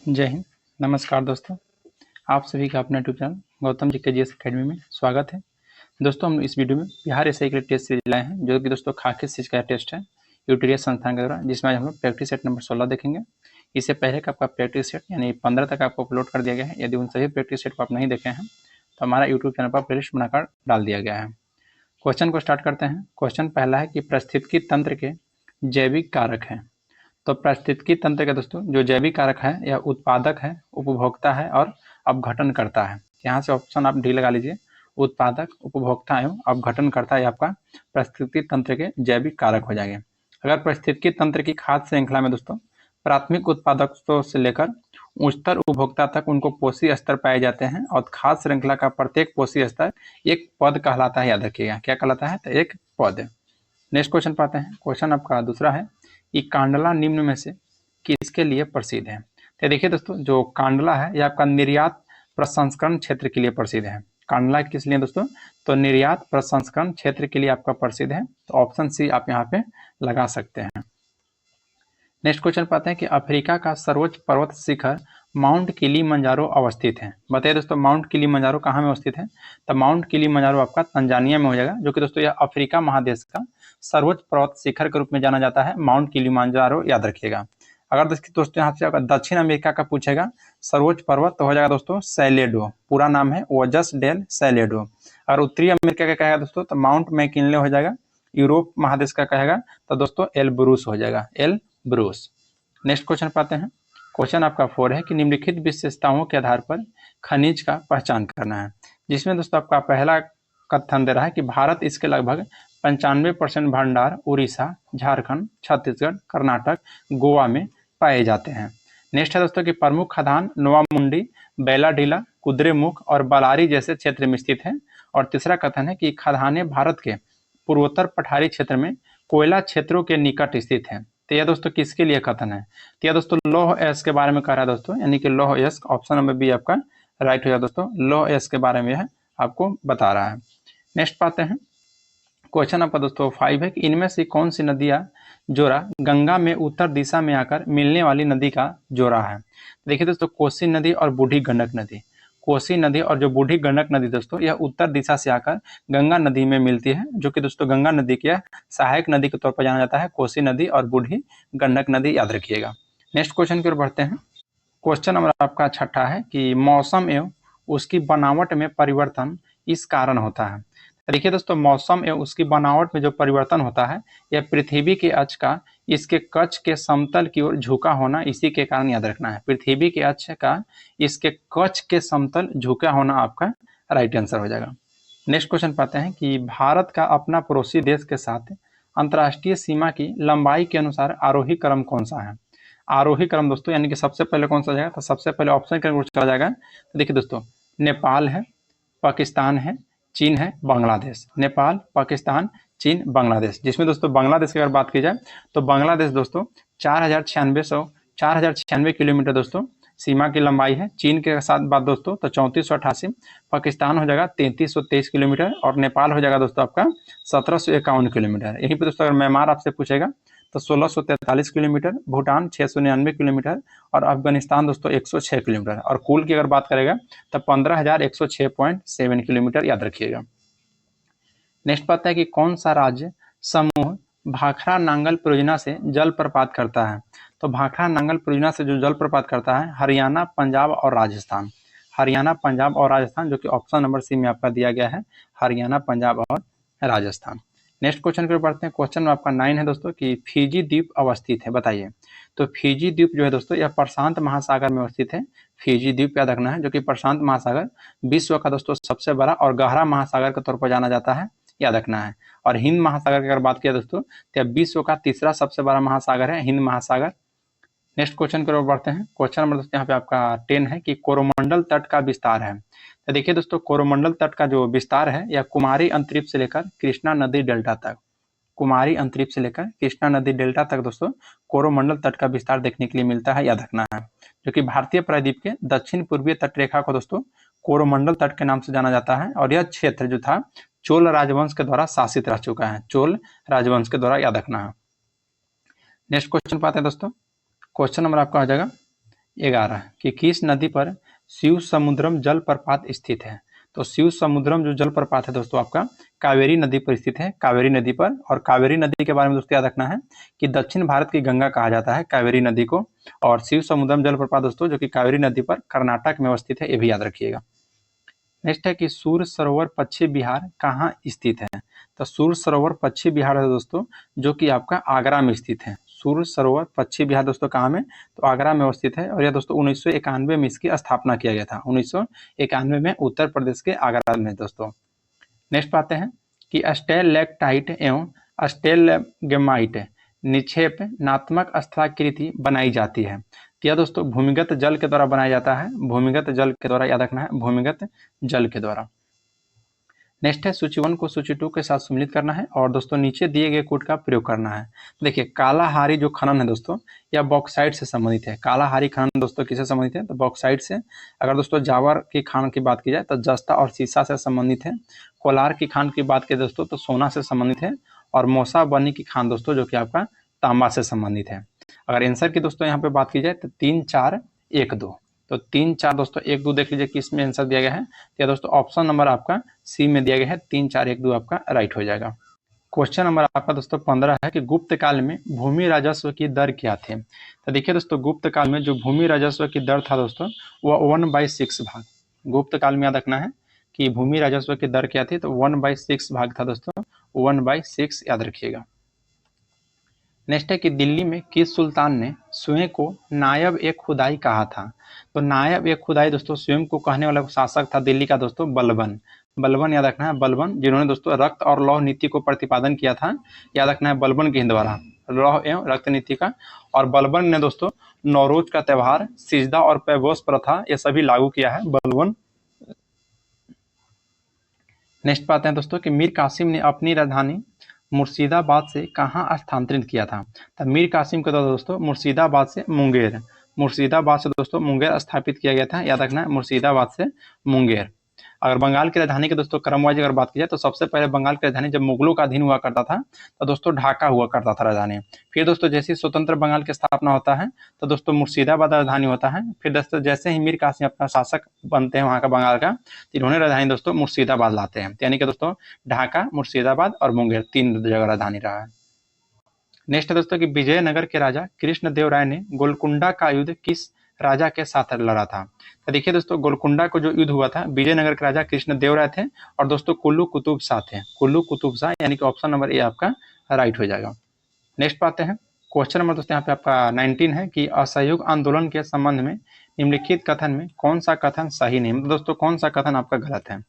जय हिंद। नमस्कार दोस्तों, आप सभी का अपना यूट्यूब चैनल गौतम जी के जीएस अकेडमी में स्वागत है। दोस्तों, हम इस वीडियो में बिहार एसआई के लिए टेस्ट सीरीज लाए हैं, जो कि दोस्तों खाकी सीज का टेस्ट है यूटीरियस संस्थान के द्वारा, जिसमें आज हम लोग प्रैक्टिस सेट नंबर 16 देखेंगे। इससे पहले का आपका प्रैक्टिस सेट यानी 15 तक आपको अपलोड कर दिया गया है। यदि उन सभी प्रैक्टिस सेट को आप नहीं देखे हैं तो हमारा यूट्यूब चैनल पर प्लेलिस्ट बनाकर डाल दिया गया है। क्वेश्चन को स्टार्ट करते हैं। क्वेश्चन पहला है कि पारिस्थितिकी तंत्र के जैविक कारक हैं। तो पारिस्थितिकी तंत्र का दोस्तों जो जैविक कारक है यह उत्पादक है, उपभोक्ता है और अपघटन करता है। यहाँ से ऑप्शन आप डी लगा लीजिए। उत्पादक, उपभोक्ता एवं अपघटन करता है आपका पारिस्थितिकी तंत्र के जैविक कारक हो जाएंगे। अगर पारिस्थितिकी तंत्र की खाद्य श्रृंखला में दोस्तों प्राथमिक उत्पादकों से लेकर उच्चतर उपभोक्ता तक उनको पोषी स्तर पाए जाते हैं, और खाद्य श्रृंखला का प्रत्येक पोषी स्तर एक पद कहलाता है। याद रखिएगा क्या कहलाता है, तो एक पद। नेक्स्ट क्वेश्चन पाते हैं। क्वेश्चन आपका दूसरा है कि कांडला निम्न में से किसके लिए प्रसिद्ध है। तो देखिए दोस्तों, जो कांडला है यह आपका निर्यात प्रसंस्करण क्षेत्र के लिए प्रसिद्ध है। कांडला किस लिए दोस्तों, तो निर्यात प्रसंस्करण क्षेत्र के लिए आपका प्रसिद्ध है। तो ऑप्शन सी आप यहाँ पे लगा सकते हैं। नेक्स्ट क्वेश्चन पाते हैं कि अफ्रीका का सर्वोच्च पर्वत शिखर माउंट किलिमंजारो अवस्थित है। बताइए दोस्तों, माउंट किलिमंजारो कहाँ में अवस्थित है। तो माउंट किलिमंजारो आपका तंजानिया में हो जाएगा, जो कि दोस्तों यह अफ्रीका महादेश का सर्वोच्च पर्वत शिखर के रूप में जाना जाता है, माउंट किलिमंजारो। याद रखिएगा। अगर दोस्तों यहाँ से अगर दक्षिण अमेरिका का पूछेगा सर्वोच्च पर्वत, तो हो जाएगा दोस्तों सैलेडो। पूरा नाम है ओजस डेल सैलेडो। अगर उत्तरी अमेरिका का कहेगा दोस्तों तो माउंट मैकिनले हो जाएगा। यूरोप महादेश का कहेगा तो दोस्तों एलब्रूस हो जाएगा, एलब्रूस। नेक्स्ट क्वेश्चन पाते हैं। क्वेश्चन आपका 4 है कि निम्नलिखित विशेषताओं के आधार पर खनिज का पहचान करना है, जिसमें दोस्तों आपका पहला कथन दे रहा है कि भारत इसके लगभग 95% भंडार उड़ीसा, झारखंड, छत्तीसगढ़, कर्नाटक, गोवा में पाए जाते हैं। नेक्स्ट है दोस्तों कि प्रमुख खदान नोवामुंडी, बैलाडीला, कुद्रेमुख और बलारी जैसे क्षेत्र में स्थित है। और तीसरा कथन है कि खदानें भारत के पूर्वोत्तर पठारी क्षेत्र में कोयला क्षेत्रों के निकट स्थित है। तो यह दोस्तों किसके लिए कथन है, तो यह दोस्तों लौह अयस्क के बारे में कह रहा है दोस्तों, यानी कि लौह अयस्क। ऑप्शन नंबर बी आपका राइट हो जाएगा दोस्तों, लौह अयस्क के बारे में यह आपको बता रहा है। नेक्स्ट पाते हैं। क्वेश्चन आपका दोस्तों 5 है कि इनमें से कौन सी नदियां जोड़ा गंगा में उत्तर दिशा में आकर मिलने वाली नदी का जोड़ा है। देखिए दोस्तों, कोसी नदी और बूढ़ी गंडक नदी। कोसी नदी और जो बूढ़ी गंडक नदी दोस्तों यह उत्तर दिशा से आकर गंगा नदी में मिलती है, जो कि दोस्तों गंगा नदी की सहायक नदी के तौर पर जाना जाता है, कोसी नदी और बूढ़ी गंडक नदी। याद रखिएगा। नेक्स्ट क्वेश्चन की ओर बढ़ते हैं। क्वेश्चन नंबर आपका 6 है कि मौसम एवं उसकी बनावट में परिवर्तन इस कारण होता है। देखिए दोस्तों, मौसम एवं उसकी बनावट में जो परिवर्तन होता है यह पृथ्वी के अक्ष का इसके कक्ष के समतल की ओर झुका होना, इसी के कारण। याद रखना है, पृथ्वी के अक्ष का इसके कक्ष के समतल झुका होना आपका राइट आंसर हो जाएगा। नेक्स्ट क्वेश्चन पाते हैं कि भारत का अपना पड़ोसी देश के साथ अंतर्राष्ट्रीय सीमा की लंबाई के अनुसार आरोही क्रम कौन सा है। आरोही क्रम दोस्तों यानी कि सबसे पहले कौन सा जाएगा, तो सबसे पहले ऑप्शन के चला जाएगा। तो देखिए दोस्तों, नेपाल है, पाकिस्तान है, चीन है, बांग्लादेश। नेपाल, पाकिस्तान, चीन, बांग्लादेश। जिसमें दोस्तों बांग्लादेश की अगर बात की जाए तो बांग्लादेश दोस्तों 4096 किलोमीटर दोस्तों सीमा की लंबाई है। चीन के साथ बात दोस्तों तो 3488, पाकिस्तान हो जाएगा 3323 किलोमीटर, और नेपाल हो जाएगा दोस्तों आपका 1751 किलोमीटर। यहीं पर दोस्तों अगर म्यांमार आपसे पूछेगा तो 1643 किलोमीटर, भूटान 699 किलोमीटर, और अफगानिस्तान दोस्तों 106 किलोमीटर। और कुल की अगर बात करेगा तो 15,106.7 किलोमीटर। याद रखिएगा। नेक्स्ट बात है कि कौन सा राज्य समूह भाखड़ा नांगल परियोजना से जल प्रपात करता है। तो भाखड़ा नांगल परियोजना से जो जल प्रपात करता है हरियाणा, पंजाब और राजस्थान। हरियाणा, पंजाब और राजस्थान, जो कि ऑप्शन नंबर सी में आपका दिया गया है, हरियाणा, पंजाब और राजस्थान। नेक्स्ट क्वेश्चन की ओर बढ़ते हैं। क्वेश्चन आपका 9 है दोस्तों कि फिजी द्वीप अवस्थित है। बताइए, तो फिजी द्वीप जो है दोस्तों यह प्रशांत महासागर में अवस्थित है। फिजी द्वीप याद रखना है, जो कि प्रशांत महासागर विश्व का दोस्तों सबसे बड़ा और गहरा महासागर के तौर पर जाना जाता है। याद रखना है। और हिंद महासागर की अगर बात किया दोस्तों तो विश्व का तीसरा सबसे बड़ा महासागर है हिंद महासागर। नेक्स्ट क्वेश्चन की ओर बढ़ते हैं। क्वेश्चन नंबर दोस्तों यहाँ पे आपका 10 है कि कोरोमंडल तट का विस्तार है। तो देखिए दोस्तों, कोरोमंडल तट का जो विस्तार है यह कुमारी अंतरिक्ष से लेकर कृष्णा नदी डेल्टा तक, कुमारी अंतरिक्ष से लेकर कृष्णा नदी डेल्टा तक दोस्तों कोरोमंडल तट का विस्तार देखने के लिए मिलता है। याद रखना है, जो कि भारतीय प्रायद्वीप के दक्षिण पूर्वीय तटरेखा को दोस्तों कोरोमंडल तट के नाम से जाना जाता है। और यह क्षेत्र जो था चोल राजवंश के द्वारा शासित रह चुका है, चोल राजवंश के द्वारा। याद रखना है। नेक्स्ट क्वेश्चन पाते हैं दोस्तों। क्वेश्चन नंबर आपका आ जाएगा 11 कि किस नदी पर शिव समुद्रम जलप्रपात स्थित है। तो शिव समुद्रम जो जलप्रपात है दोस्तों आपका कावेरी नदी पर स्थित है, कावेरी नदी पर। और कावेरी नदी के बारे में दोस्तों याद रखना है कि दक्षिण भारत की गंगा कहा जाता है कावेरी नदी को। और शिव समुद्रम जलप्रपात दोस्तों जो कि कावेरी नदी पर कर्नाटक में अवस्थित है, ये भी याद रखिएगा। नेक्स्ट है कि सूर्य सरोवर पश्चिम बिहार कहाँ स्थित है। तो सूर्य सरोवर पश्चिम बिहार है दोस्तों जो कि आपका आगरा में स्थित है। सूर्य सरोवर पश्चिम बिहार दोस्तों कहाँ में, तो आगरा में अवस्थित है। और यह दोस्तों 1991 में इसकी स्थापना किया गया था, 1991 में उत्तर प्रदेश के आगरा में दोस्तों। नेक्स्ट पाते हैं कि स्टेलेक्टाइट एवं स्टेलेग्माइट निक्षेपणात्मक स्थलाकृति बनाई जाती है। क्या दोस्तों भूमिगत जल के द्वारा बनाया जाता है, भूमिगत जल के द्वारा, याद रखना है भूमिगत जल के द्वारा। नेक्स्ट है सूची 1 को सूची 2 के साथ सम्मिलित करना है और दोस्तों नीचे दिए गए कोड का प्रयोग करना है। देखिए कालाहारी जो खनन है दोस्तों यह बॉक्साइट से संबंधित है। कालाहारी खनन दोस्तों किससे संबंधित है, तो बॉक्साइट से। अगर दोस्तों जावर की खान की बात की जाए तो जस्ता और सीसा से संबंधित है। कोलार की खान की बात करें दोस्तों तो सोना से संबंधित है। और मोसा बनी की खान दोस्तों जो कि आपका तांबा से संबंधित है। अगर आंसर की दोस्तों यहाँ पे बात की जाए तो 3 4 1 2, तो 3 4 दोस्तों 1 2 देख लीजिए किस में आंसर दिया गया है। तो दोस्तों ऑप्शन नंबर आपका सी में दिया गया है, 3 4 1 2 आपका राइट हो जाएगा। क्वेश्चन नंबर आपका दोस्तों 15 है कि गुप्त काल में भूमि राजस्व की दर क्या थी। तो देखिए दोस्तों गुप्त काल में जो भूमि राजस्व की दर था दोस्तों वह 1/6 भाग। गुप्त काल में याद रखना है कि भूमि राजस्व की दर क्या थी, तो 1/6 भाग था दोस्तों, 1/6 याद रखिएगा। नेक्स्ट है कि दिल्ली में किस सुल्तान ने स्वयं को नायब ए खुदाई कहा था। तो नायब ए खुदाई दोस्तों स्वयं को कहने वाला शासक था दिल्ली का दोस्तों बलबन। बलबन याद रखना है, बलबन जिन्होंने दोस्तों रक्त और लौह नीति को प्रतिपादन किया था, याद रखना है बलबन के द्वारा लौह एवं रक्त नीति का। और बलबन ने दोस्तों नौरोज का त्यौहार, सिजदा और पैगोस प्रथा ये सभी लागू किया है बलबन। नेक्स्ट पाते हैं दोस्तों कि मीर कासिम ने अपनी राजधानी मुर्शिदाबाद से कहाँ स्थानांतरित किया था। तो मीर कासिम के द्वारा दोस्तों मुर्शिदाबाद से मुंगेर, मुर्शिदाबाद से दोस्तों मुंगेर स्थापित किया गया था, याद रखना है मुर्शिदाबाद से मुंगेर। अगर बंगाल की राजधानी के दोस्तों क्रम वाइज अगर बात की जाए तो सबसे पहले बंगाल की राजधानी जब मुगलों का अधीन हुआ करता था तो दोस्तों ढाका हुआ करता था राजधानी। फिर दोस्तों जैसे ही स्वतंत्र बंगाल की स्थापना होता है तो दोस्तों मुर्शिदाबाद राजधानी होता है। फिर दोस्तों जैसे ही मीर कासिम अपना शासक बनते हैं वहाँ का बंगाल का, तो इन्होंने राजधानी दोस्तों मुर्शिदाबाद लाते हैं। यानी कि दोस्तों ढाका, मुर्शिदाबाद और मुंगेर 3 जगह राजधानी रहा है। नेक्स्ट है दोस्तों कि विजयनगर के राजा कृष्णदेव राय ने गोलकुंडा का युद्ध किस राजा के साथ लड़ा था। तो देखिए दोस्तों गोलकुंडा को जो युद्ध हुआ था विजयनगर के राजा कृष्णदेव राय थे और दोस्तों कुल्लू कुतुब शाह थे, कुल्लू कुतुब शाह, यानी कि ऑप्शन नंबर ए आपका राइट हो जाएगा। नेक्स्ट पाते हैं क्वेश्चन नंबर दोस्तों यहाँ पे आपका 19 है कि असहयोग आंदोलन के संबंध में निम्नलिखित कथन में कौन सा कथन सही नहीं, मतलब दोस्तों कौन सा कथन आपका गलत है।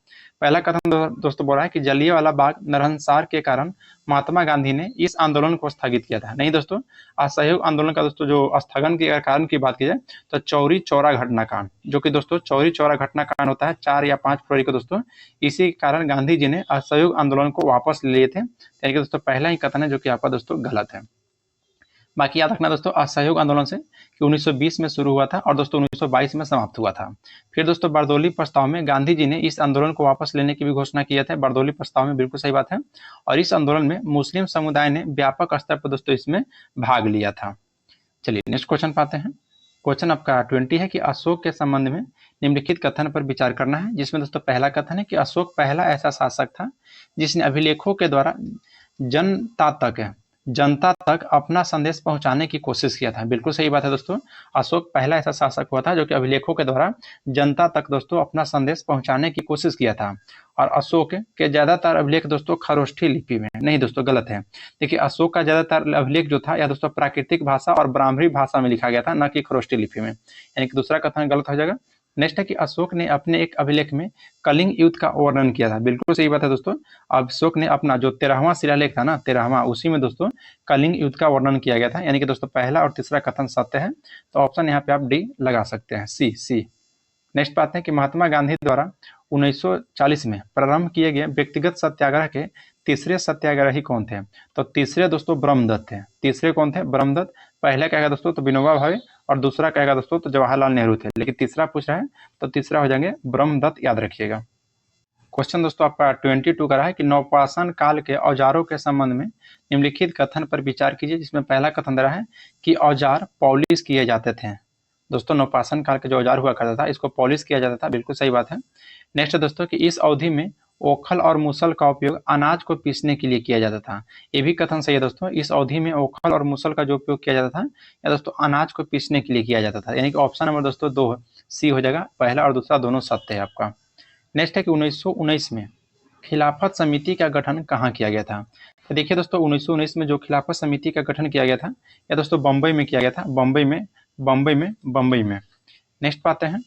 पहला कथन दोस्तों बोल रहा है कि जलियांवाला बाग नरसंहार के कारण महात्मा गांधी ने इस आंदोलन को स्थगित किया था। नहीं दोस्तों, असहयोग आंदोलन का दोस्तों जो स्थगन के कारण की बात की जाए तो चौरी चौरा घटनाकांड, जो कि दोस्तों चौरी चौरा घटनाकांड होता है 4 या 5 फरवरी को दोस्तों, इसी कारण गांधी जी ने असहयोग आंदोलन को वापस लिए थे। यानी कि दोस्तों पहला ही कथन है जो कि आपका दोस्तों गलत है। बाकी याद रखना दोस्तों असहयोग आंदोलन से कि 1920 में शुरू हुआ था और दोस्तों 1922 में समाप्त हुआ था। फिर दोस्तों बारदौली प्रस्ताव में गांधी जी ने इस आंदोलन को वापस लेने की भी घोषणा की है। बारदौली प्रस्ताव में बिल्कुल सही बात है। और इस आंदोलन में मुस्लिम समुदाय ने व्यापक स्तर पर दोस्तों इसमें भाग लिया था। चलिए नेक्स्ट क्वेश्चन पाते हैं। क्वेश्चन आपका 20 है कि अशोक के संबंध में निम्नलिखित कथन पर विचार करना है, जिसमें दोस्तों पहला कथन है कि अशोक पहला ऐसा शासक था जिसने अभिलेखों के द्वारा जनता तक अपना संदेश पहुंचाने की कोशिश किया था। बिल्कुल सही बात है दोस्तों, अशोक पहला ऐसा शासक हुआ था जो कि अभिलेखों के द्वारा जनता तक दोस्तों अपना संदेश पहुंचाने की कोशिश किया था। और अशोक के ज्यादातर अभिलेख दोस्तों खरोष्ठी लिपि में, नहीं दोस्तों गलत है। देखिए अशोक का ज्यादातर अभिलेख जो था या दोस्तों प्राकृतिक भाषा और ब्राह्मणी भाषा में लिखा गया था, न कि खरोष्ठी लिपि में, यानी कि दूसरा कथन गलत हो जाएगा। नेक्स्ट है कि अशोक ने अपने एक अभिलेख में कलिंग युद्ध का वर्णन किया था। बिल्कुल सही बात है दोस्तों, अशोक ने अपना जो 13वां शिलालेख था ना 13वां, उसी में दोस्तों कलिंग युद्ध का वर्णन किया गया था। यानी कि दोस्तों पहला और तीसरा कथन सत्य है, तो ऑप्शन यहाँ पे आप डी लगा सकते हैं, सी। नेक्स्ट बात है कि महात्मा गांधी द्वारा 1940 में प्रारंभ किए गए व्यक्तिगत सत्याग्रह के तीसरे सत्याग्रही कौन थे। तो तीसरे दोस्तों ब्रह्मदत्त थे। तीसरे कौन थे, ब्रह्मदत्त। पहला कहेगा दोस्तों तो विनोबा भावे और दूसरा कहेगा दोस्तों तो जवाहरलाल नेहरू थे, लेकिन तीसरा पूछ रहा है तो तीसरा हो जाएंगे ब्रह्मदत्त, याद रखिएगा। क्वेश्चन दोस्तों आपका 22 का रहा है कि नवपाषाण काल के औजारों के संबंध में निम्नलिखित कथन पर विचार कीजिए, जिसमें पहला कथन रहा है कि औजार पॉलिश किए जाते थे। दोस्तों नवपाषाण काल के जो औजार हुआ करता था इसको पॉलिश किया जाता था, बिल्कुल सही बात है। नेक्स्ट है दोस्तों कि इस अवधि में ओखल और मूसल का उपयोग अनाज को पीसने के लिए किया जाता था। ये भी कथन सही है दोस्तों, इस अवधि में ओखल और मूसल का जो उपयोग किया जाता था या दोस्तों अनाज को पीसने के लिए किया जाता था, यानी कि ऑप्शन नंबर दोस्तों 2 सी हो जाएगा, पहला और दूसरा दोनों सत्य है आपका। नेक्स्ट है कि 1919 में खिलाफत समिति का गठन कहाँ किया गया था। तो देखिए दोस्तों 1919 में जो खिलाफत समिति का गठन किया गया था या दोस्तों बम्बई में किया गया था, बम्बई में। नेक्स्ट पाते हैं,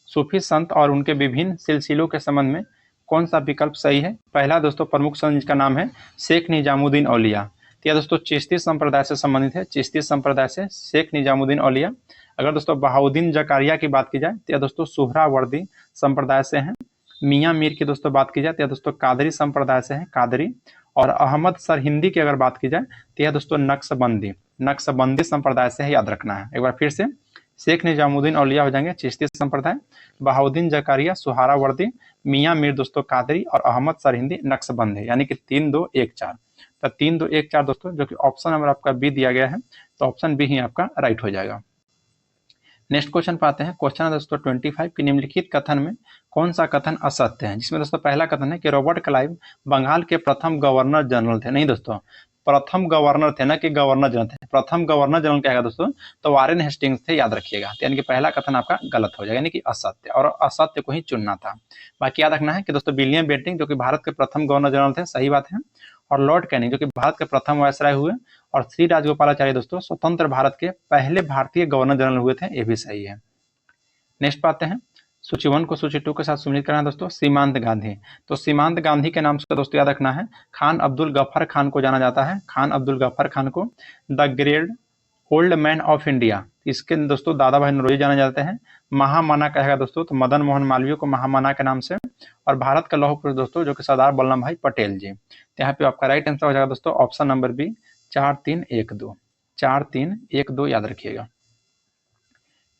सूफी संत और उनके विभिन्न सिलसिलों के संबंध में कौन सा विकल्प सही है। पहला दोस्तों प्रमुख संत जिसका नाम है शेख निजामुद्दीन औलिया, तो यह दोस्तों चिश्ती संप्रदाय से संबंधित है, चिश्ती संप्रदाय से शेख निजामुद्दीन औलिया। अगर दोस्तों बहाउद्दीन जकारिया की बात की जाए तो यह दोस्तों सुहरावर्दी संप्रदाय से हैं। मियाँ मीर की दोस्तों बात की जाए तो यह दोस्तों कादरी संप्रदाय से हैं, कादरी। और अहमद सरहिंदी की अगर बात की जाए तो यह दोस्तों नक्शबंदी संप्रदाय से है, याद रखना है। एक बार फिर से, शेख निजामुद्दीन औलिया हो जाएंगे चिश्ती संप्रदाय, बहाउद्दीन जकारिया सुहारावर्दी, मियाँ मीर दोस्तों कादरी और अहमद सरहिंदी नक्शबंदी, यानी कि 3 2 1 4। तो 3 2 1 4 दोस्तों, जो कि ऑप्शन नंबर आपका बी दिया गया है, तो ऑप्शन बी ही आपका राइट हो जाएगा। नेक्स्ट क्वेश्चन पाते हैं, क्वेश्चन है दोस्तों 25 कि निम्नलिखित कथन में कौन सा कथन असत्य है। जिसमें दोस्तों पहला कथन है कि रॉबर्ट क्लाइव बंगाल के प्रथम गवर्नर जनरल थे। नहीं दोस्तों, प्रथम गवर्नर थे ना कि गवर्नर जनरल थे, प्रथम गवर्नर जनरल क्या है दोस्तों, तो वारेन हेस्टिंग्स थे, याद रखिएगा। यानी कि पहला कथन आपका गलत हो जाएगा, यानी कि असत्य, और असत्य को ही चुनना था। बाकी याद रखना है कि दोस्तों विलियम बेंटिंक जो कि भारत के प्रथम गवर्नर जनरल थे, सही बात है। और लॉर्ड कैनिंग जो कि भारत के प्रथम वायसराय हुए, और श्री राजगोपालाचारी दोस्तों स्वतंत्र भारत के पहले भारतीय गवर्नर जनरल हुए थे, ये भी सही है। नेक्स्ट पाते हैं, सूची 1 को सूची 2 के साथ सम्मिलित करना है दोस्तों। सीमांत गांधी, तो सीमांत गांधी के नाम से दोस्तों याद रखना है खान अब्दुल गफ्फार खान को जाना जाता है, खान अब्दुल गफ्फार खान को। The great old man of India, इसके दोस्तों दादा भाई नौरोजी जाने जाते हैं। महामना कहेगा दोस्तों तो मदन मोहन मालवीय को महामना के नाम से। और भारत का लौह पुरुष दोस्तों जो कि सरदार वल्लभ भाई पटेल जी। तो यहाँ पे आपका राइट आंसर हो जाएगा दोस्तों ऑप्शन नंबर बी 4 3 1 2, 4 3 1 2 याद रखिएगा।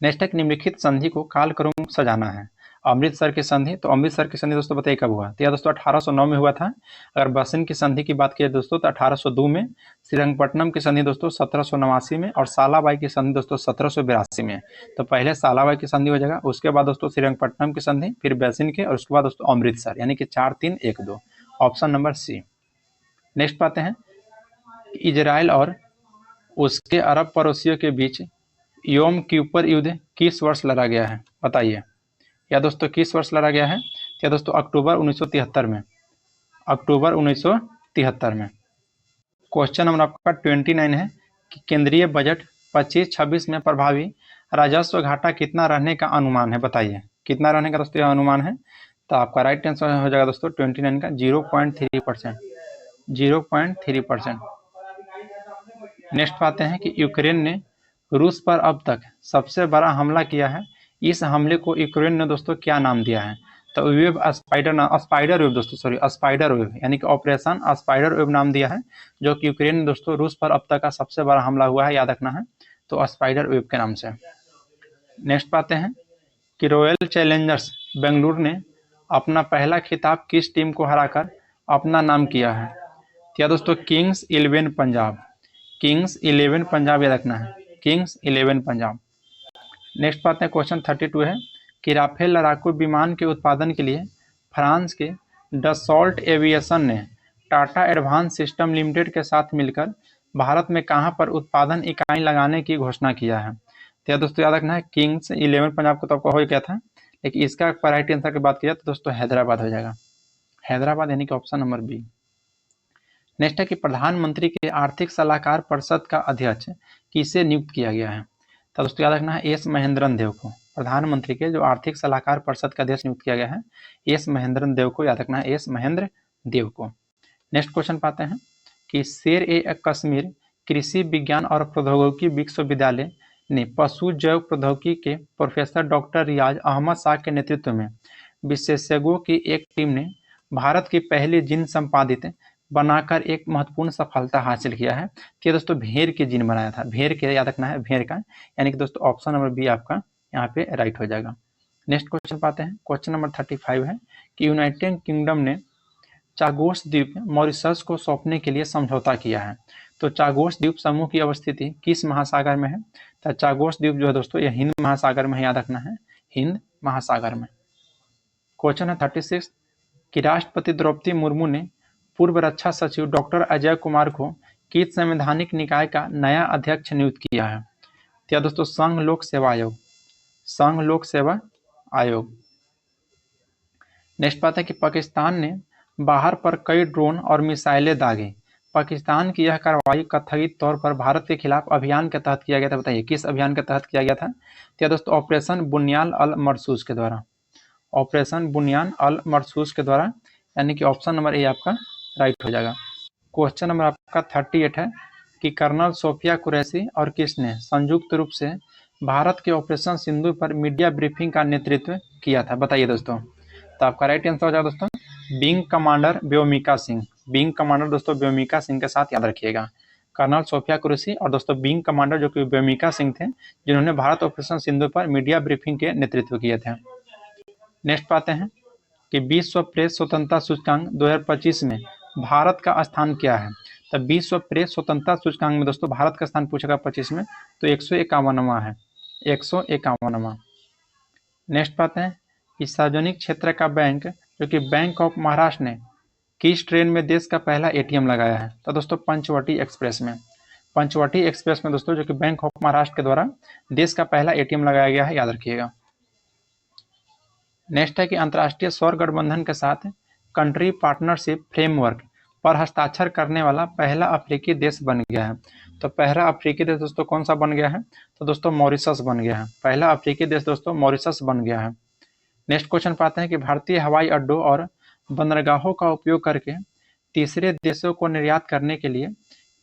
नेक्स्ट है निम्नलिखित संधि को कालक्रम सजाना है। अमृतसर की संधि, तो अमृतसर की संधि दोस्तों बताइए कब हुआ, तो यह दोस्तों 1809 में हुआ था। अगर बसिन की संधि की बात की दोस्तों तो 1802 में। श्रीरंगपट्टनम की संधि दोस्तों 1789 में, और सालाबाई की संधि दोस्तों 1782 में। तो पहले सालाबाई की संधि हो जाएगा, उसके बाद दोस्तों श्रीरंगपट्टनम की संधि, फिर बसिन के, और उसके बाद दोस्तों अमृतसर, यानी कि 4 3 1 2, ऑप्शन नंबर सी। नेक्स्ट पाते हैं, इजराइल और उसके अरब पड़ोसियों के बीच योम किपर युद्ध किस वर्ष लड़ा गया है, बताइए। या दोस्तों किस वर्ष लड़ा गया है, या दोस्तों अक्टूबर 1973 में, अक्टूबर 1973 में। क्वेश्चन नंबर आपका 29 है कि केंद्रीय बजट 25-26 में प्रभावी राजस्व घाटा कितना रहने का अनुमान है, बताइए कितना रहने का दोस्तों यह अनुमान है। तो आपका राइट आंसर हो जाएगा दोस्तों 29 का 0.3%, 0.3%। नेक्स्ट पाते हैं कि यूक्रेन ने रूस पर अब तक सबसे बड़ा हमला किया है, इस हमले को यूक्रेन ने दोस्तों क्या नाम दिया है। तो वेब स्पाइडर वेब दोस्तों, सॉरी स्पाइडर वेब, यानी कि ऑपरेशन स्पाइडर वेब नाम दिया है, जो कि यूक्रेन ने दोस्तों रूस पर अब तक का सबसे बड़ा हमला हुआ है, याद रखना है, तो स्पाइडर वेब के नाम से। नेक्स्ट पाते हैं कि रॉयल चैलेंजर्स बेंगलुरु ने अपना पहला खिताब किस टीम को हराकर अपना नाम किया है। क्या दोस्तों किंग्स 11 पंजाब, किंग्स 11 पंजाब याद रखना है, किंग्स 11 पंजाब। नेक्स्ट पाते हैं क्वेश्चन 32 है कि राफेल लड़ाकू विमान के उत्पादन के लिए फ्रांस के डसॉल्ट एविएशन ने टाटा एडवांस सिस्टम लिमिटेड के साथ मिलकर भारत में कहां पर उत्पादन इकाई लगाने की घोषणा किया है। तो यह दोस्तों याद रखना है किंग्स 11 पंजाब को तो आपको हो गया था, लेकिन इसका राइट आंसर की बात की जाए तो दोस्तों हैदराबाद हो जाएगा, हैदराबाद, यानी कि ऑप्शन नंबर बी। नेक्स्ट है कि प्रधानमंत्री के आर्थिक सलाहकार परिषद का अध्यक्ष किसे नियुक्त किया गया है। तो दोस्तों याद रखना है एस महेंद्रन देव को, प्रधानमंत्री के जो आर्थिक सलाहकार परिषद का अध्यक्ष नियुक्त किया गया है एस महेंद्रन देव को, याद रखना है एस महेंद्र देव को। नेक्स्ट क्वेश्चन पाते हैं कि शेर ए कश्मीर कृषि विज्ञान और प्रौद्योगिकी विश्वविद्यालय ने पशु जैव प्रौद्योगिकी के प्रोफेसर डॉक्टर रियाज अहमद शाह के नेतृत्व में विशेषज्ञों की एक टीम ने भारत की पहली जीन संपादित बनाकर एक महत्वपूर्ण सफलता हासिल किया है। कि दोस्तों भेड़ के जीन बनाया था, भेड़ के, याद रखना है भेड़ का, यानी कि दोस्तों ऑप्शन नंबर बी आपका यहाँ पे राइट हो जाएगा। नेक्स्ट क्वेश्चन पाते हैं, क्वेश्चन नंबर 35 है कि यूनाइटेड किंगडम ने चागोस द्वीप मॉरिशस को सौंपने के लिए समझौता किया है? तो चागोस द्वीप समूह की अवस्थिति किस महासागर में है? तो चागोस द्वीप जो है दोस्तों यह हिंद महासागर में, याद रखना है, हिंद महासागर में। क्वेश्चन है 36 कि राष्ट्रपति द्रौपदी मुर्मू ने पूर्व रक्षा सचिव डॉक्टर अजय कुमार को किस संवैधानिक निकाय का नया अध्यक्ष नियुक्त किया है? क्या दोस्तों संघ लोक सेवा आयोग, संघ लोक सेवा आयोग। नेक्स्ट बात है कि पाकिस्तान ने बाहर पर कई ड्रोन और मिसाइलें दागी। पाकिस्तान की यह कार्रवाई कथित तौर पर भारत के खिलाफ अभियान के तहत किया गया था। बताइए किस अभियान के तहत किया गया था? क्या दोस्तों ऑपरेशन बुनियान अल मरसूस के द्वारा, ऑपरेशन बुनियान अल मरसूस के द्वारा, यानी कि ऑप्शन नंबर ए आपका राइट हो जाएगा। क्वेश्चन नंबर आपका 38 है कि कर्नल सोफिया कुरैशी और किसने संयुक्त रूप से भारत के ऑपरेशन सिंधु पर मीडिया ब्रीफिंग का नेतृत्व किया था? बताइए दोस्तों। तो आपका राइट आंसर हो जाएगा दोस्तों wing commander Vyomika Singh. Wing commander दोस्तों व्योमिका सिंह के साथ याद रखिएगा, कर्नल सोफिया कुरैशी और दोस्तों विंग कमांडर जो कि व्योमिका सिंह थे, जिन्होंने भारत ऑपरेशन सिंधु पर मीडिया ब्रीफिंग के नेतृत्व किए थे। नेक्स्ट पाते हैं कि विश्व प्रेस स्वतंत्रता सूचकांक 2025 में भारत का स्थान क्या है? तो विश्व प्रेस स्वतंत्रता सूचकांक में दोस्तों भारत का स्थान पूछेगा 25 में, तो 151वां है, 151वां। नेक्स्ट पाते हैं कि सार्वजनिक क्षेत्र का बैंक जो कि बैंक ऑफ महाराष्ट्र ने किस ट्रेन में देश का पहला एटीएम लगाया है? तो दोस्तों पंचवटी एक्सप्रेस में, पंचवटी एक्सप्रेस में दोस्तों जो कि बैंक ऑफ महाराष्ट्र के द्वारा देश का पहला एटीएम लगाया गया है, याद रखिएगा। नेक्स्ट है कि अंतर्राष्ट्रीय सौर गठबंधन के साथ कंट्री पार्टनरशिप फ्रेमवर्क पर हस्ताक्षर करने वाला पहला अफ्रीकी देश बन गया है। तो पहला अफ्रीकी देश दोस्तों कौन सा बन गया है? तो दोस्तों मॉरिशस बन गया है। पहला अफ्रीकी देश दोस्तों मॉरिशस बन गया है। नेक्स्ट क्वेश्चन पाते हैं कि भारतीय हवाई अड्डों और बंदरगाहों का उपयोग करके तीसरे देशों को निर्यात करने के लिए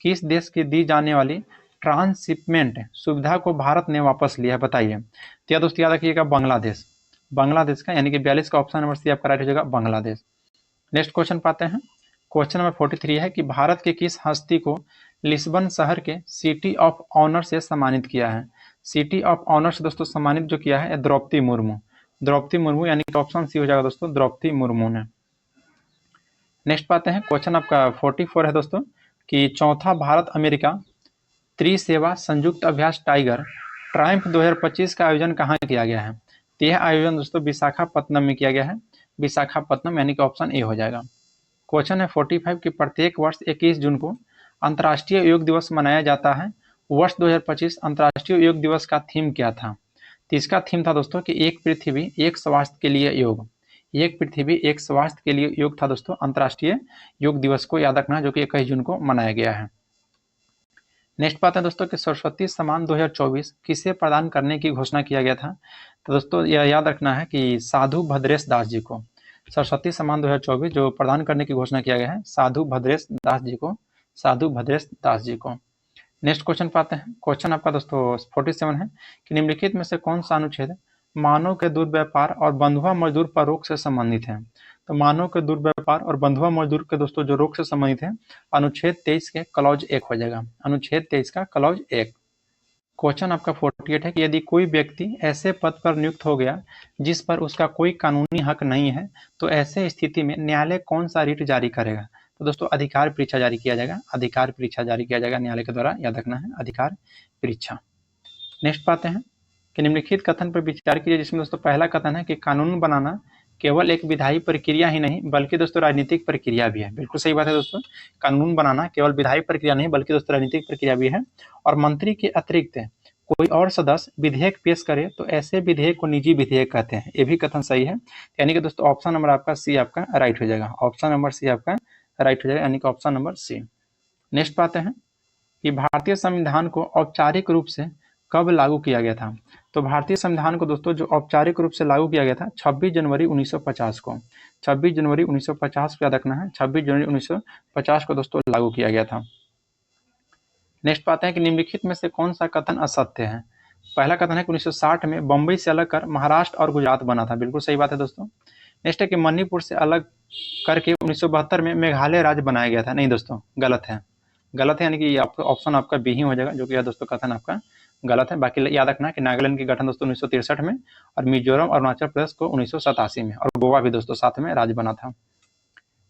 किस देश की दी जाने वाली ट्रांसशिपमेंट सुविधा को भारत ने वापस लिया? बताइए। तो दोस्तों याद रखिएगा बांग्लादेश, बांग्लादेश का, यानी कि 42 का ऑप्शन नंबर सी आपका राइट हो जाएगा, बांग्लादेश। नेक्स्ट क्वेश्चन पाते हैं, क्वेश्चन नंबर 43 है कि भारत के किस हस्ती को लिस्बन शहर के सिटी ऑफ ऑनर से सम्मानित किया है? सिटी ऑफ ऑनर से दोस्तों सम्मानित जो किया है द्रौपदी मुर्मू, द्रौपदी मुर्मू, यानी कि ऑप्शन सी हो जाएगा दोस्तों द्रौपदी मुर्मू ने। नेक्स्ट पाते हैं, क्वेश्चन आपका 44 है दोस्तों कि चौथा भारत अमेरिका त्रिसेवा संयुक्त अभ्यास टाइगर ट्रायम्फ 2025 का आयोजन कहाँ किया गया है? तो यह आयोजन दोस्तों विशाखापत्तनम में किया गया है, विशाखापत्तनम, यानी कि ऑप्शन ए हो जाएगा। क्वेश्चन है 45 कि प्रत्येक वर्ष 21 जून को अंतर्राष्ट्रीय योग दिवस मनाया जाता है। वर्ष 2025 अंतर्राष्ट्रीय योग दिवस का थीम क्या था? तो इसका थीम था दोस्तों कि एक पृथ्वी एक स्वास्थ्य के लिए योग, एक पृथ्वी एक स्वास्थ्य के लिए योग था दोस्तों अंतर्राष्ट्रीय योग दिवस को, याद रखना, जो कि 21 जून को मनाया गया है। नेक्स्ट बात है दोस्तों कि सरस्वती सम्मान 2024 किसे प्रदान करने की घोषणा किया गया था? तो दोस्तों यह याद रखना है कि साधु भद्रेश दास जी को सरस्वती सम्मान 2024 जो प्रदान करने की घोषणा किया गया है साधु भद्रेश दास जी को, साधु भद्रेश दास जी को। नेक्स्ट क्वेश्चन पाते हैं, क्वेश्चन आपका दोस्तों 47 है कि निम्नलिखित में से कौन सा अनुच्छेद मानव के दुर्व्यापार और बंधुआ मजदूर पर रोक से संबंधित है? तो मानव के दुर्व्यापार और बंधुआ मजदूर के दोस्तों जो रोक से संबंधित है अनुच्छेद 23 के क्लॉज 1 हो जाएगा, अनुच्छेद 23 का क्लॉज 1। क्वेश्चन आपका 48 है कि यदि कोई व्यक्ति ऐसे पद पर नियुक्त हो गया जिस पर उसका कोई कानूनी हक नहीं है तो ऐसे स्थिति में न्यायालय कौन सा रिट जारी करेगा? तो दोस्तों अधिकार परीक्षा जारी किया जाएगा, अधिकार परीक्षा जारी किया जाएगा न्यायालय के द्वारा, याद रखना है अधिकार परीक्षा। नेक्स्ट पाते हैं कि निम्नलिखित कथन पर विचार कीजिए, जिसमें दोस्तों पहला कथन है कि कानून बनाना केवल एक विधायी प्रक्रिया ही नहीं बल्कि दोस्तों राजनीतिक प्रक्रिया भी है। बिल्कुल सही बात है दोस्तों, कानून बनाना केवल विधायी प्रक्रिया नहीं बल्कि दोस्तों राजनीतिक प्रक्रिया भी है। और मंत्री के अतिरिक्त कोई और सदस्य विधेयक पेश करे तो ऐसे विधेयक को निजी विधेयक कहते हैं, ये भी कथन सही है। यानी कि दोस्तों ऑप्शन नंबर आपका सी आपका राइट हो जाएगा, ऑप्शन नंबर सी आपका राइट हो जाएगा, यानी कि ऑप्शन नंबर सी। नेक्स्ट पाते हैं कि भारतीय संविधान को औपचारिक रूप से कब लागू किया गया था? तो भारतीय संविधान को दोस्तों जो औपचारिक रूप से लागू किया गया था 26 जनवरी 1950 को, 26 जनवरी 1950 को याद रखना है, 26 जनवरी 1950 को दोस्तों लागू किया गया था। नेक्स्ट पाते हैं कि निम्नलिखित में से कौन सा कथन असत्य है? पहला कथन है कि 1960 में बम्बई से अलग कर महाराष्ट्र और गुजरात बना था, बिल्कुल सही बात है दोस्तों। नेक्स्ट है कि मणिपुर से अलग करके 1972 में मेघालय राज्य बनाया गया था, नहीं दोस्तों गलत है, गलत है, यानी कि आपका ऑप्शन आपका बी ही हो जाएगा, जो कि यह दोस्तों कथन आपका गलत है। बाकी याद रखना है कि नागालैंड की गठन दोस्तों 1963 में और मिजोरम और अरुणाचल प्रदेश को 1987 में और गोवा भी दोस्तों साथ में राज्य बना था।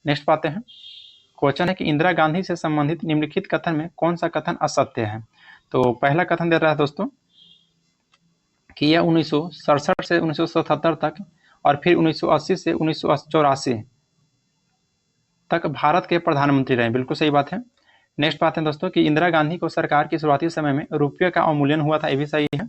नेक्स्ट पाते हैं, क्वेश्चन है कि इंदिरा गांधी से संबंधित निम्नलिखित कथन में कौन सा कथन असत्य है। तो पहला कथन दे रहा है दोस्तों कि यह 1967 से 1977 तक और फिर 1980 से 1984 तक भारत के प्रधानमंत्री रहे। बिल्कुल सही बात है। नेक्स्ट बात है दोस्तों कि इंदिरा गांधी को सरकार की शुरुआती समय में रुपये का अवमूल्यन हुआ था, ये भी सही है।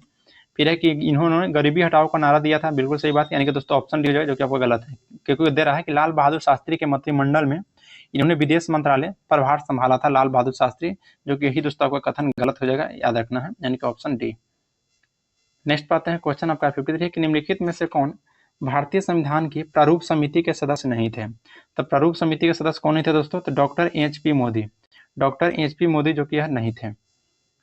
फिर है कि इन्होंने गरीबी हटाओ का नारा दिया था, बिल्कुल सही बात है, यानी कि दोस्तों ऑप्शन डी हो जाएगा, जो कि आपको गलत है, क्योंकि दे रहा है कि लाल बहादुर शास्त्री के मंत्रिमंडल में इन्होंने विदेश मंत्रालय प्रभार संभाला था, लाल बहादुर शास्त्री, जो कि यही दोस्तों आपका कथन गलत हो जाएगा, याद रखना है, यानी कि ऑप्शन डी। नेक्स्ट पाते हैं, क्वेश्चन आपका 53 कि निम्नलिखित में से कौन भारतीय संविधान की प्रारूप समिति के सदस्य नहीं थे। तो प्रारूप समिति के सदस्य कौन नहीं थे दोस्तों, तो doctor HP. Modi, doctor HP. Modi जो कि यह नहीं थे।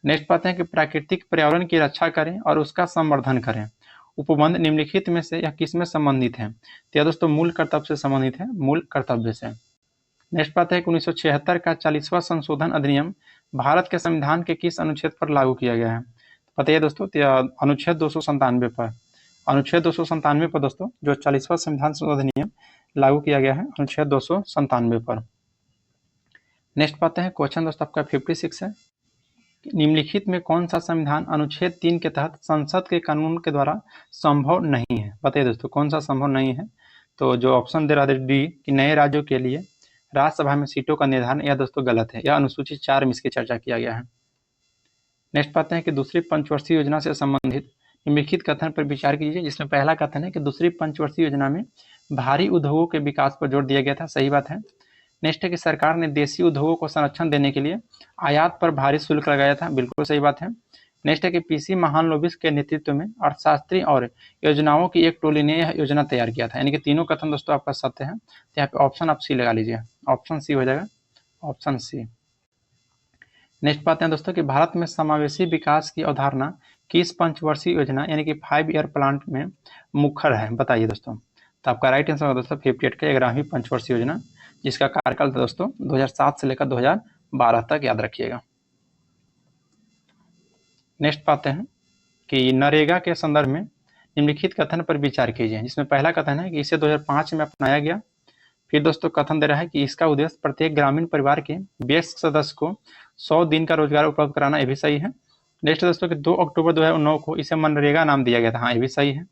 नेक्स्ट पाते हैं कि प्राकृतिक पर्यावरण की रक्षा करें और उसका संवर्धन करें। उपबंध निम्नलिखित में से यह किस में संबंधित है। तो यह दोस्तों मूल कर्तव्य से संबंधित है, मूल कर्तव्य से। नेक्स्ट पाते हैं कि 1976 का 40वां संशोधन अधिनियम भारत के संविधान के किस अनुच्छेद पर लागू किया गया है। पता है दोस्तों, अनुच्छेद 297 पर, अनुच्छेद 297 पर दोस्तों जो 40वां संविधान अधिनियम लागू किया गया है, अनुच्छेद 297 पर। नेक्स्ट पाते हैं, क्वेश्चन दोस्तों आपका 56 है, निम्नलिखित में कौन सा संविधान अनुच्छेद 3 के तहत संसद के कानून के द्वारा संभव नहीं है। बताइए दोस्तों कौन सा संभव नहीं है। तो जो ऑप्शन दे रहा है डी कि नए राज्यों के लिए राज्यसभा में सीटों का निर्धारण, यह दोस्तों गलत है, यह अनुसूची 4 में इसकी चर्चा किया गया है। नेक्स्ट पाते हैं कि दूसरी पंचवर्षीय योजना से संबंधित निम्नलिखित कथन पर विचार कीजिए, जिसमें पहला कथन है कि दूसरी पंचवर्षीय योजना में भारी उद्योगों के विकास पर जोर दिया गया था, सही बात है। नेक्स्ट है कि सरकार ने देशी उद्योगों को संरक्षण देने के लिए आयात पर भारी शुल्क लगाया था, बिल्कुल सही बात है। नेक्स्ट है कि पीसी महालनोबिस के नेतृत्व में अर्थशास्त्री और योजनाओं की एक टोली ने यह योजना तैयार किया था, यानी कि तीनों कथन दोस्तों आपका सत्य है। तो यहाँ पे ऑप्शन आप सी लगा लीजिए, ऑप्शन सी हो जाएगा, ऑप्शन सी। नेक्स्ट बात है दोस्तों कि भारत में समावेशी विकास की अवधारणा किस पंचवर्षीय योजना यानी कि 5 ईयर प्लान में मुखर है, बताइए दोस्तों। तो आपका राइट आंसर होगा दोस्तों 58 का 11वीं पंचवर्षीय योजना, जिसका कार्यकाल था दोस्तों 2007 से लेकर 2012 तक, याद रखिएगा। नेक्स्ट पाते हैं कि नरेगा के संदर्भ में निम्नलिखित कथन पर विचार कीजिए, जिसमें पहला कथन है कि इसे 2005 में अपनाया गया। फिर दोस्तों कथन दे रहा है कि इसका उद्देश्य प्रत्येक ग्रामीण परिवार के वयस्क सदस्य को 100 दिन का रोजगार उपलब्ध कराना, ये भी सही है। नेक्स्ट दोस्तों कि 2 अक्टूबर 2009 को इसे मनरेगा नाम दिया गया था, हाँ ये भी सही है।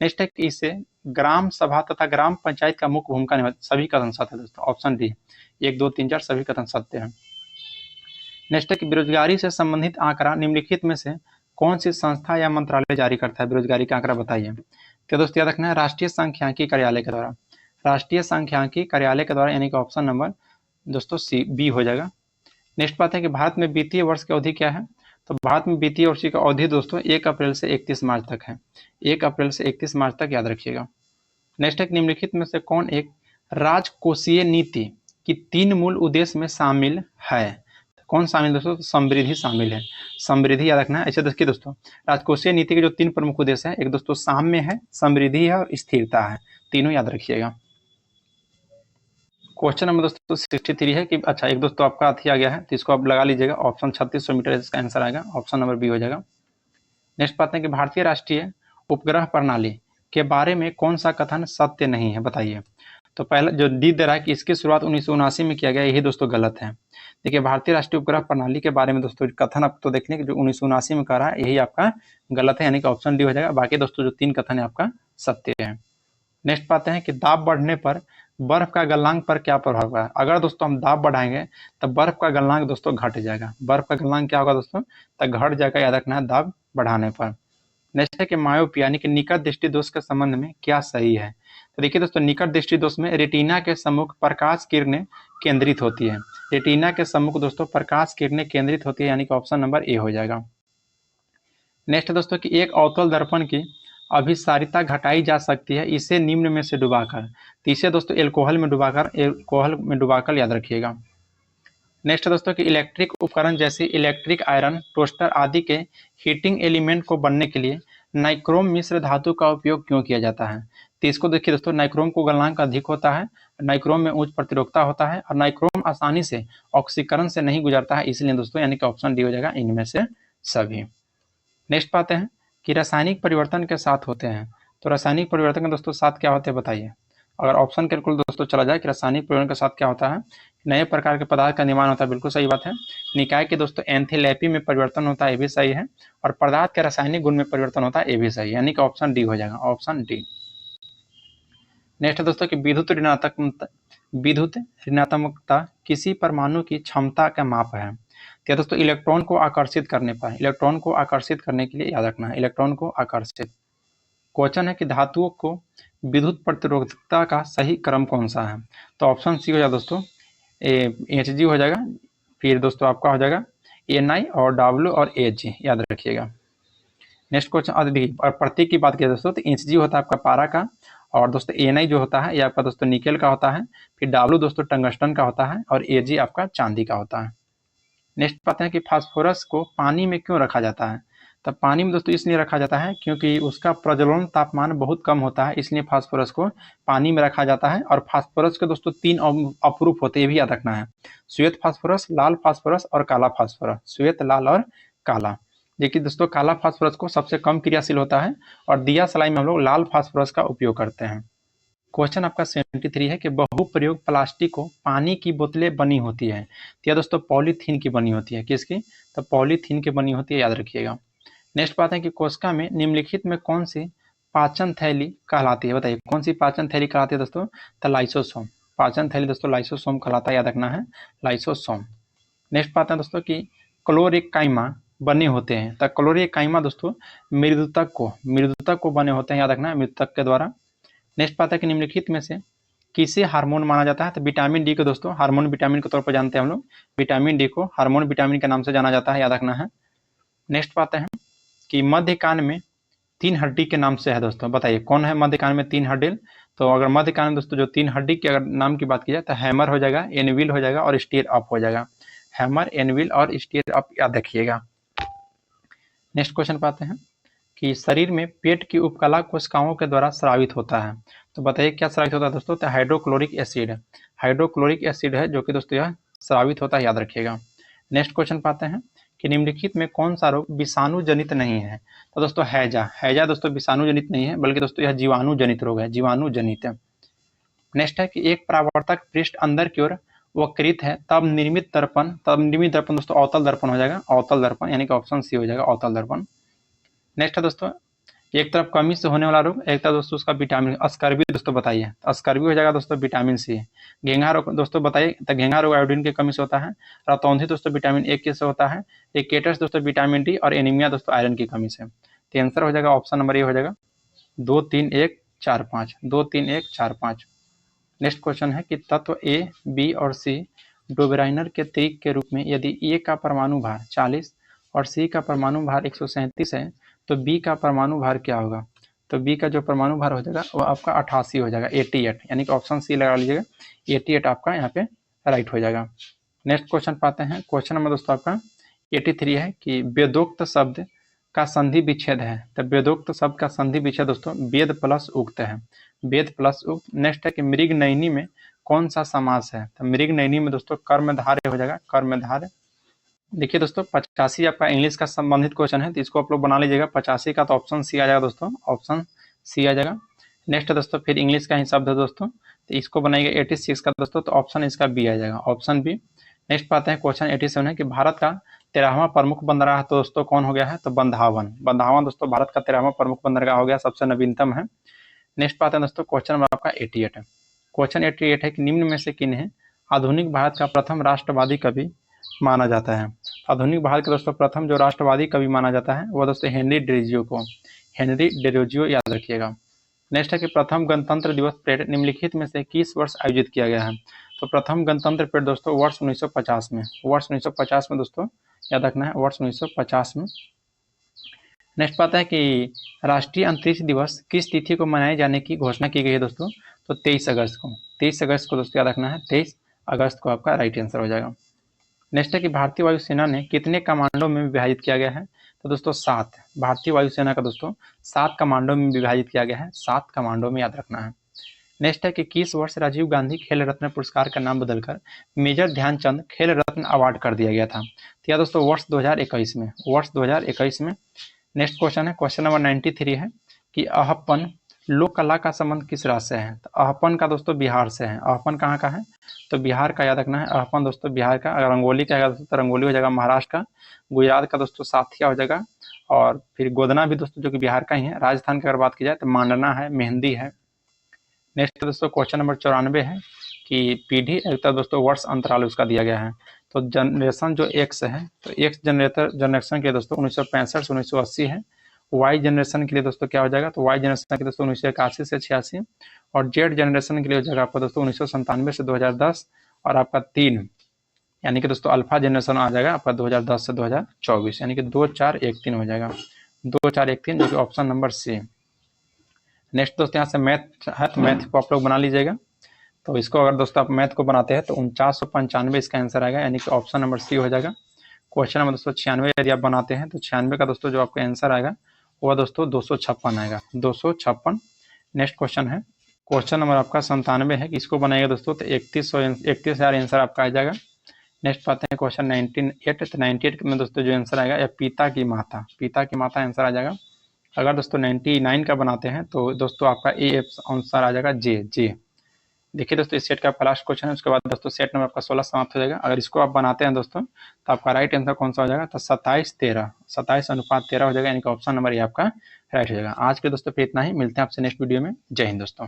नेक्स्ट है कि इसे ग्राम सभा तथा ग्राम पंचायत का मुख्य भूमिका निभा, सभी कथन सत्य है दोस्तों, ऑप्शन डी 1, 2, 3, 4 सभी कथन सत्य है। नेक्स्ट है कि बेरोजगारी से संबंधित आंकड़ा निम्नलिखित में से कौन सी संस्था या मंत्रालय जारी करता है, बेरोजगारी का आंकड़ा बताइए। तो दोस्तों याद रखना है राष्ट्रीय सांख्यिकी कार्यालय के द्वारा, राष्ट्रीय सांख्यिकी कार्यालय के द्वारा, यानी कि ऑप्शन नंबर दोस्तों सी बी हो जाएगा। नेक्स्ट बात है कि भारत में वित्तीय वर्ष की अवधि क्या है। तो भारत में वित्तीय वर्ष की अवधि दोस्तों 1 अप्रैल से 31 मार्च तक है, 1 अप्रैल से 31 मार्च तक, याद रखिएगा। नेक्स्ट है निम्नलिखित में से कौन एक राजकोषीय नीति की 3 मूल उद्देश्य में शामिल है। कौन शामिल दोस्तों, समृद्धि शामिल है, समृद्धि याद रखना है। ऐसे देखिए दोस्तों राजकोषीय नीति के जो 3 प्रमुख उद्देश्य है, एक दोस्तों साम्य है, समृद्धि है और स्थिरता है, तीनों याद रखिएगा। क्वेश्चन नंबर दोस्तों 63 है कि अच्छा एक दोस्तों आपका अथी आ गया है, तो इसको आप लगा लीजिएगा, ऑप्शन 3600 मीटर इसका आंसर आएगा, ऑप्शन नंबर बी हो जाएगा। नेक्स्ट बात है कि भारतीय राष्ट्रीय उपग्रह प्रणाली के बारे में कौन सा कथन सत्य नहीं है, बताइए। तो पहला जो डी दे रहा है कि इसकी शुरुआत 1979 में किया गया, यही दोस्तों गलत है। देखिए भारतीय राष्ट्रीय उपग्रह प्रणाली के बारे में दोस्तों कथन आप तो देखने कि जो 1979 में कर रहा है, यही आपका गलत है, यानी कि ऑप्शन डी हो जाएगा। बाकी दोस्तों जो 3 कथन है आपका सत्य है। नेक्स्ट पाते हैं कि दाब बढ़ने पर बर्फ का गलनांक पर क्या प्रभाव है। अगर दोस्तों हम दाब बढ़ाएंगे तब बर्फ का गलनांक दोस्तों घट जाएगा, बर्फ का गलनांक क्या होगा दोस्तों, तब घट जाएगा, याद रखना है दाब बढ़ाने पर। नेक्स्ट है कि मायोपिया यानी कि निकट दृष्टि दोष के संबंध में क्या सही है। तो देखिए दोस्तों निकट दृष्टि दोष में रेटिना के सम्मुख प्रकाश किरणें केंद्रित होती है, रेटिना के सम्मुख दोस्तों प्रकाश किरणें केंद्रित होती है, यानी कि ऑप्शन नंबर ए हो जाएगा। नेक्स्ट दोस्तों कि एक अवतल दर्पण की अभिसारिता घटाई जा सकती है, इसे निम्न में से डुबाकर। तो इसे दोस्तों एल्कोहल में डुबाकर याद रखिएगा। नेक्स्ट दोस्तों कि इलेक्ट्रिक उपकरण जैसे इलेक्ट्रिक आयरन, टोस्टर आदि के हीटिंग एलिमेंट को बनने के लिए नाइक्रोम मिश्र धातु का उपयोग क्यों किया जाता है। तो इसको देखिए दोस्तों नाइक्रोम को गलनांक अधिक होता है, नाइक्रोम में उच्च प्रतिरोधकता होता है और नाइक्रोम आसानी से ऑक्सीकरण से नहीं गुजरता है, इसलिए दोस्तों यानी कि ऑप्शन डी हो जाएगा इनमें से सभी। नेक्स्ट पाते हैं कि रासायनिक परिवर्तन के साथ होते हैं। तो रासायनिक परिवर्तन के दोस्तों साथ क्या होते हैं बताइए। अगर ऑप्शन कैलकुलेट दोस्तों चला जाए कि रासायनिक प्रयोजन के साथ क्या होता है, नए प्रकार के पदार्थ का निर्माण होता है, बिल्कुल सही बात है। निकाय के दोस्तों एंथैलेपी में परिवर्तन होता है, ये भी सही है। और पदार्थ के रासायनिक गुण में परिवर्तन होता है, ये भी सही है, यानी कि ऑप्शन डी हो जाएगा, ऑप्शन डी। नेक्स्ट है दोस्तों कि विद्युत ऋणात्मकता किसी परमाणु की क्षमता का माप है। तो दोस्तों इलेक्ट्रॉन को आकर्षित करने पर, इलेक्ट्रॉन को आकर्षित करने के लिए याद रखना है, इलेक्ट्रॉन को आकर्षित। क्वेश्चन है कि धातुओं को विद्युत प्रतिरोधकता का सही क्रम कौन सा है। तो ऑप्शन सी हो जाएगा दोस्तों, Hg हो जाएगा, फिर दोस्तों आपका हो जाएगा Ni और W और Ag, याद रखिएगा। नेक्स्ट क्वेश्चन देखिए, और प्रतीक की बात करें दोस्तों तो Hg होता है आपका पारा का, और दोस्तों Ni जो होता है ये आपका दोस्तों निकेल का होता है, फिर W दोस्तों टंगस्टन का होता है, और Ag आपका चांदी का होता है। नेक्स्ट पाते हैं कि फास्फोरस को पानी में क्यों रखा जाता है। तब पानी में दोस्तों इसलिए रखा जाता है क्योंकि उसका प्रज्वलन तापमान बहुत कम होता है, इसलिए फास्फोरस को पानी में रखा जाता है। और फास्फोरस के दोस्तों 3 अपरूप होते हैं, ये भी याद रखना है, श्वेत फास्फोरस, लाल फास्फोरस और काला फास्फोरस, श्वेत, लाल और काला। देखिए दोस्तों काला फास्फोरस को सबसे कम क्रियाशील होता है, और दिया सलाई में हम लोग लाल फास्फोरस का उपयोग करते हैं। क्वेश्चन आपका 73 है कि बहुप्रयोग प्लास्टिक को पानी की बोतलें बनी होती है, तो यह दोस्तों पॉलीथीन की बनी होती है, किसकी, तो पॉलीथीन की बनी होती है, याद रखिएगा। नेक्स्ट बात है कि कोशिका में निम्नलिखित में कौन सी पाचन थैली कहलाती है, बताइए कौन सी पाचन थैली कहलाती है दोस्तों, तो लाइसोसोम, पाचन थैली दोस्तों लाइसोसोम कहलाता है, याद रखना है, लाइसोसोम। नेक्स्ट बात है दोस्तों कि क्लोरेकाइमा बने होते हैं, तो क्लोरेकाइमा दोस्तों मृदुतक को बने होते हैं, याद रखना है, मृदुतक के द्वारा। नेक्स्ट बात है कि निम्नलिखित में से किसे हार्मोन माना जाता है, तो विटामिन डी को दोस्तों हार्मोन विटामिन के तौर पर जानते हैं हम लोग, विटामिन डी को हार्मोन विटामिन के नाम से जाना जाता है, याद रखना है। नेक्स्ट बात है कि मध्य कान में 3 हड्डी के नाम से है दोस्तों, बताइए कौन है मध्य कान में 3 हड्डी। तो अगर मध्य कान में दोस्तों जो 3 हड्डी के अगर नाम की बात की जाए तो हैमर हो जाएगा, एनविल हो जाएगा और स्टीयर अप हो जाएगा, हैमर, एनविल और स्टीयर अप, याद रखिएगा। नेक्स्ट क्वेश्चन पाते हैं कि शरीर में पेट की उपकला कोशिकाओं के द्वारा स्रावित होता है, तो बताइए क्या स्रावित होता है दोस्तों, तो हाइड्रोक्लोरिक एसिड, हाइड्रोक्लोरिक एसिड है जो कि दोस्तों यह स्रावित होता है, याद रखिएगा। नेक्स्ट क्वेश्चन पाते हैं कि निम्नलिखित में कौन सा रोग विषाणु जनित नहीं है, तो दोस्तों हैजा दोस्तों विषाणु जनित नहीं है, बल्कि दोस्तों यह जीवाणु जनित रोग है, जीवाणु जनित है। नेक्स्ट है कि एक परावर्तक पृष्ठ अंदर की ओर वक्रित है तब निर्मित दर्पण दोस्तों अवतल दर्पण हो जाएगा, अवतल दर्पण, यानी कि ऑप्शन सी हो जाएगा, अवतल दर्पण। नेक्स्ट है दोस्तों एक तरफ कमी से होने वाला रोग, एक तरफ दोस्तों उसका विटामिन, स्कर्वी दोस्तों बताइए, तो स्कर्वी हो जाएगा दोस्तों विटामिन सी। घेंघा रोग दोस्तों बताइए, तो घेंघा रोग आयोडीन की कमी से होता है। रतौंधी दोस्तों विटामिन ए के से होता है। रिकेटस दोस्तों विटामिन डी, और एनीमिया दोस्तों आयरन की कमी से। तो आंसर हो जाएगा ऑप्शन नंबर ए हो जाएगा 2 3 1 4 5, 2 3 1 4 5। नेक्स्ट क्वेश्चन है कि तत्व ए, बी और सी डोबेराइनर के त्रिक के रूप में यदि ए का परमाणु भार 40 और सी का परमाणु भार 137 है तो बी का परमाणु भार क्या होगा, तो बी का जो परमाणु भार हो जाएगा वो आपका 88 हो जाएगा, 88, यानी कि ऑप्शन सी लगा लीजिएगा, 88 आपका यहाँ पे राइट हो जाएगा। नेक्स्ट क्वेश्चन पाते हैं, क्वेश्चन नंबर दोस्तों आपका 83 है कि वेदोक्त शब्द का संधि विच्छेद है, तो वेदोक्त शब्द का संधि विच्छेद दोस्तों वेद प्लस उक्त है, वेद प्लस उक्त। नेक्स्ट है कि मृग नयनी में कौन सा समास है, तो मृग नयनी में दोस्तों कर्मधारय हो जाएगा, कर्मधारय। देखिए दोस्तों 85 आपका इंग्लिश का संबंधित क्वेश्चन है, तो इसको आप लोग बना लीजिएगा, 85 का तो ऑप्शन सी आ जाएगा दोस्तों, ऑप्शन सी आ जाएगा। नेक्स्ट दोस्तों फिर इंग्लिश का ही शब्द है दोस्तों, तो इसको बनाएगा 86 का दोस्तों, तो ऑप्शन इसका बी आ जाएगा, ऑप्शन बी। नेक्स्ट पाते हैं क्वेश्चन 87 है कि भारत का 13वां प्रमुख बंदरगाह तो दोस्तों कौन हो गया है, तो बंधावन, बंधावन दोस्तों भारत का 13वां प्रमुख बंदरगाह हो गया, सबसे नवीनतम है। नेक्स्ट पाते हैं दोस्तों क्वेश्चन नंबर आपका 88 है, क्वेश्चन 88 है कि निम्न में से किन्हें आधुनिक भारत का प्रथम राष्ट्रवादी कवि माना जाता है। आधुनिक भारत के दोस्तों प्रथम जो राष्ट्रवादी कवि माना जाता है वो दोस्तों हेनरी डेरोजियो को, हेनरी डेरोजियो, याद रखिएगा। नेक्स्ट है कि प्रथम गणतंत्र दिवस परेड निम्नलिखित में से किस वर्ष आयोजित किया गया है, तो प्रथम गणतंत्र परेड दोस्तों वर्ष 1950 में, वर्ष 1950 में दोस्तों, याद रखना है, वर्ष 1950 में। नेक्स्ट बात है कि राष्ट्रीय अंतरिक्ष दिवस किस तिथि को मनाए जाने की घोषणा की गई है दोस्तों, तो 23 अगस्त को, 23 अगस्त को दोस्तों, याद रखना है, 23 अगस्त को आपका राइट आंसर हो जाएगा। नेक्स्ट है कि भारतीय वायुसेना ने कितने कमांडों में विभाजित किया गया है, तो दोस्तों 7, भारतीय वायुसेना का दोस्तों 7 कमांडों में विभाजित किया गया है, 7 कमांडों में, याद रखना है। नेक्स्ट है कि किस वर्ष राजीव गांधी खेल रत्न पुरस्कार का नाम बदलकर मेजर ध्यानचंद खेल रत्न अवार्ड कर दिया गया था, तो यह दोस्तों वर्ष 2021 में, वर्ष 2021 में। नेक्स्ट क्वेश्चन है, क्वेश्चन नंबर 93 है कि अहप्पन लोक कला का संबंध किस राज्य से है? तो अहपन का दोस्तों बिहार से है। अहपन कहाँ का है? तो बिहार का याद रखना है। अहपन दोस्तों बिहार का। अगर रंगोली का दोस्तों तो रंगोली हो जाएगा महाराष्ट्र का। गुजरात का दोस्तों साथिया हो जाएगा। और फिर गोदना भी दोस्तों जो कि बिहार का ही है। राजस्थान की अगर बात की जाए तो मांडना है, मेहंदी है। नेक्स्ट दोस्तों क्वेश्चन नंबर 94 है कि पीढ़ी एक दोस्तों वर्ष अंतराल उसका दिया गया है। तो जनरेशन जो एक्स है तो एक्स जनरेशन के लिए दोस्तों 1965 से 1980 है। वाई जनरेशन के लिए दोस्तों क्या हो जाएगा? तो वाई जनरेशन के दोस्तों 1981 से 86। और जेड जनरेशन के लिए हो जाएगा आपका दोस्तों 1997 से 2010। और आपका 3 यानी कि दोस्तों अल्फा जनरेशन आ जाएगा आपका 2010 से 2024, यानी कि 2 4 1 3 हो जाएगा। 2 4 1 3 जो कि ऑप्शन नंबर सी। नेक्स्ट दोस्तों यहाँ से मैथ है तो मैथ को आप लोग बना लीजिएगा। तो इसको अगर दोस्तों आप मैथ को बनाते हैं तो 4995 इसका आंसर आएगा, यानी कि ऑप्शन नंबर सी हो जाएगा। क्वेश्चन नंबर दोस्तों 96 यदि आप बनाते हैं तो 96 का दोस्तों जो आपका आंसर आएगा वो दोस्तों 256 आएगा, 256। नेक्स्ट क्वेश्चन है क्वेश्चन नंबर आपका 97 है कि इसको बनाएगा दोस्तों तो 31,000 आंसर आपका आ जाएगा। नेक्स्ट पाते हैं क्वेश्चन 98। तो 98 में दोस्तों जो आंसर आएगा या पिता की माता आंसर आ जाएगा। अगर दोस्तों 99 का बनाते हैं तो दोस्तों आपका ए आंसर आ जाएगा जे। देखिए दोस्तों इस सेट का आपका लास्ट क्वेश्चन है। उसके बाद दोस्तों सेट नंबर आपका 16 समाप्त हो जाएगा। अगर इसको आप बनाते हैं दोस्तों तो आपका राइट आंसर कौन सा हो जाएगा? तो 27:13 हो जाएगा, यानी कि ऑप्शन नंबर ये आपका राइट हो जाएगा। आज के दोस्तों पे इतना ही, मिलते हैं आपसे नेक्स्ट वीडियो में। जय हिंद दोस्तों।